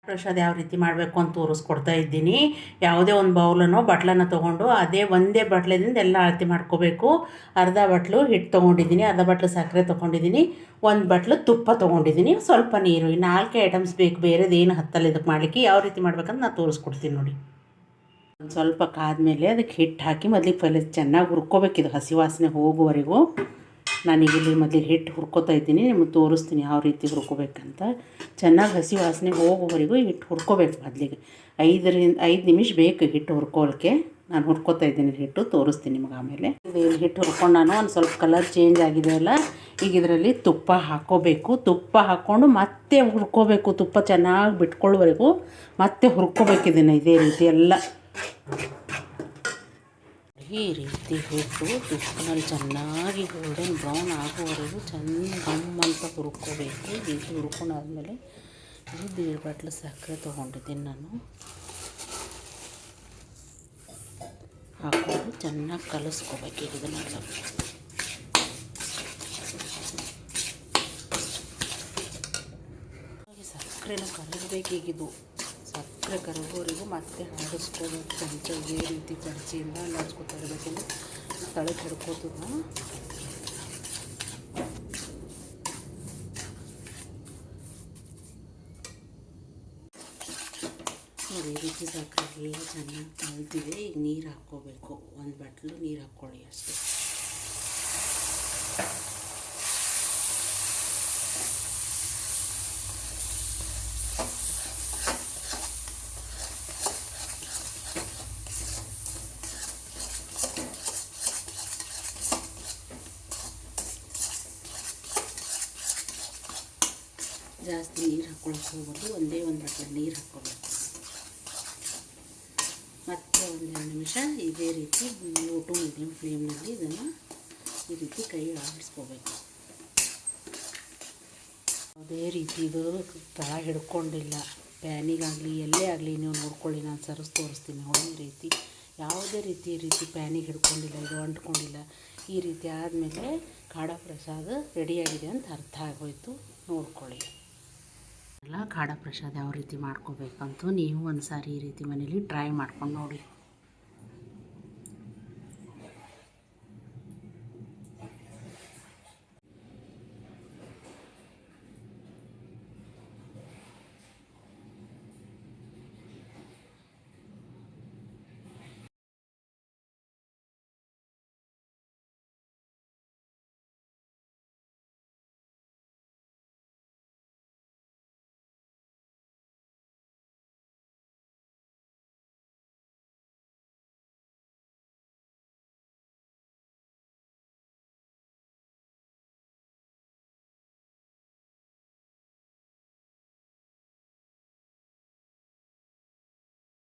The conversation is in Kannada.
ಪ್ರಸಾದ ಯಾವ ರೀತಿ ಮಾಡಬೇಕು ಅಂತ ತೋರಿಸ್ಕೊಡ್ತಾ ಇದ್ದೀನಿ. ಯಾವುದೇ ಒಂದು ಬೌಲನ್ನು ಬಟ್ಲನ್ನು ತೊಗೊಂಡು ಅದೇ ಒಂದೇ ಬಟ್ಲದಿಂದ ಎಲ್ಲ ಅಳತೆ ಮಾಡ್ಕೋಬೇಕು. ಅರ್ಧ ಬಟ್ಲು ಹಿಟ್ಟು ತೊಗೊಂಡಿದ್ದೀನಿ, ಅರ್ಧ ಬಟ್ಲು ಸಕ್ಕರೆ ತೊಗೊಂಡಿದ್ದೀನಿ, ಒಂದು ಬಟ್ಲು ತುಪ್ಪ ತೊಗೊಂಡಿದ್ದೀನಿ, ಸ್ವಲ್ಪ ನೀರು. ಈ 4 ಐಟಮ್ಸ್ ಬೇಕು, ಬೇರೆದೇನು ಹತ್ತಲ್ಲ ಇದಕ್ಕೆ ಮಾಡಲಿಕ್ಕೆ. ಯಾವ ರೀತಿ ಮಾಡ್ಬೇಕಂತ ನಾನು ತೋರಿಸ್ಕೊಡ್ತೀನಿ ನೋಡಿ. ಒಂದು ಸ್ವಲ್ಪ ಕಾದ್ಮೇಲೆ ಅದಕ್ಕೆ ಹಿಟ್ಟು ಹಾಕಿ ಮೊದಲಿಗೆ ಚೆನ್ನಾಗಿ ಹುರ್ಕೋಬೇಕು. ಇದು ಹಸಿ ವಾಸನೆ ಹೋಗುವವರೆಗೂ ನಾನೀಗ ಇಲ್ಲಿ ಮೊದಲಿಗೆ ಹಿಟ್ಟು ಹುರ್ಕೋತಾ ಇದ್ದೀನಿ. ನಿಮಗೆ ತೋರಿಸ್ತೀನಿ ಯಾವ ರೀತಿ ಹುರ್ಕೋಬೇಕಂತ. ಚೆನ್ನಾಗಿ ಹಸಿ ವಾಸನೆ ಹೋಗುವವರೆಗೂ ಹಿಟ್ಟು ಹುರ್ಕೋಬೇಕು. ಮೊದಲಿಗೆ 5 ನಿಮಿಷ ಬೇಕು ಹಿಟ್ಟು ಹುರ್ಕೊಳ್ಳೋಕ್ಕೆ. ನಾನು ಹುರ್ಕೋತಾ ಇದ್ದೀನಿ ಹಿಟ್ಟು, ತೋರಿಸ್ತೀನಿ ನಿಮಗೆ ಆಮೇಲೆ. ಇದು ಹಿಟ್ಟು ಹುರ್ಕೊಂಡು ನಾನು ಒಂದು ಸ್ವಲ್ಪ ಕಲರ್ ಚೇಂಜ್ ಆಗಿದೆ ಅಲ್ಲ, ಈಗ ಇದರಲ್ಲಿ ತುಪ್ಪ ಹಾಕ್ಕೋಬೇಕು. ತುಪ್ಪ ಹಾಕ್ಕೊಂಡು ಮತ್ತೆ ಹುರ್ಕೋಬೇಕು. ತುಪ್ಪ ಚೆನ್ನಾಗಿ ಬಿಟ್ಕೊಳ್ಳೋವರೆಗೂ ಮತ್ತೆ ಹುರ್ಕೋಬೇಕು ಇದನ್ನು ಇದೇ ರೀತಿ ಎಲ್ಲ. ಈ ರೀತಿ ಹಿಟ್ಟು ತುಪ್ಪದಲ್ಲಿ ಚೆನ್ನಾಗಿ ಗೋಲ್ಡನ್ ಬ್ರೌನ್ ಆಗುವವರೆಗೂ ಅಂತ ಹುರ್ಕೋಬೇಕು. ಈ ರೀತಿ ಹುರ್ಕೊಂಡಾದ್ಮೇಲೆ ಇದು 1.5 ಬಟ್ಲು ಸಕ್ಕರೆ ತೊಗೊಂಡಿದ್ದೀನಿ ನಾನು. ಹಾಕೊಂಡು ಚೆನ್ನಾಗಿ ಕಲಿಸ್ಕೋಬೇಕು ಇದನ್ನೆಲ್ಲ. ಸಕ್ಕರೆನ ಕರಗಬೇಕೀಗಿದು. ಸಕ್ಕರೆ ಕರಗೋವರೆಗೂ ಮತ್ತೆ ಆಡಿಸ್ಕೋಬೇಕು ಅಂತ ಇದೇ ರೀತಿ ಕಡಚಿಯಿಂದ ಆಡಿಸ್ಕೊತಾ ಇರಬೇಕಂದ್ರೆ ತಳಕ್ಕೆ ಹಿಡ್ಕೋತದ. ನೋಡಿ ಈ ರೀತಿ ಸಕ್ಕರೆ ಚೆನ್ನಾಗಿ ಕಲ್ತಿದೆ. ಈಗ ನೀರು ಹಾಕ್ಕೋಬೇಕು. 1 ಬಟ್ಲು ನೀರು ಹಾಕ್ಕೊಳ್ಳಿ ಅಷ್ಟೇ. ಜಾಸ್ತಿ ನೀರು ಹಾಕ್ಕೊಳಕ್ಕೆ ಹೋಗ್ಬಾರ್ದು, ಒಂದೇ 1 ಬಟ್ಲು ನೀರು ಹಾಕ್ಕೋಬೇಕು. ಮತ್ತು 1-2 ನಿಮಿಷ ಇದೇ ರೀತಿ ಲೋ ಟು ಮೀಡಿಯಮ್ ಫ್ಲೇಮ್ನಲ್ಲಿ ಇದನ್ನು ಈ ರೀತಿ ಕೈ ಆಡಿಸ್ಕೋಬೇಕು. ಅದೇ ರೀತಿ ಇದು ತಳ ಹಿಡ್ಕೊಂಡಿಲ್ಲ, ಪ್ಯಾನಿಗಾಗಲಿ ಎಲ್ಲೇ ಆಗಲಿ ನೀವು ನೋಡ್ಕೊಳ್ಳಿ. ನಾನು ತೋರಿಸ್ತೀನಿ ನೋಡಿ. ಈ ರೀತಿ ಯಾವುದೇ ರೀತಿ ಪ್ಯಾನಿಗೆ ಹಿಡ್ಕೊಂಡಿಲ್ಲ, ಇದು ಅಂಟ್ಕೊಂಡಿಲ್ಲ. ಈ ರೀತಿ ಆದಮೇಲೆ ಖಾಡ ಪ್ರಸಾದ ರೆಡಿಯಾಗಿದೆ ಅಂತ ಅರ್ಥ ಆಗೋಯ್ತು. ನೋಡ್ಕೊಳ್ಳಿ ಎಲ್ಲ ಖಾಡ ಪ್ರಸಾದ ಯಾವ ರೀತಿ ಮಾಡ್ಕೋಬೇಕಂತೂ ನೀವು ಒಂದು ಸಾರಿ ಈ ರೀತಿ ಮನೇಲಿ ಟ್ರೈ ಮಾಡ್ಕೊಂಡು ನೋಡಿ.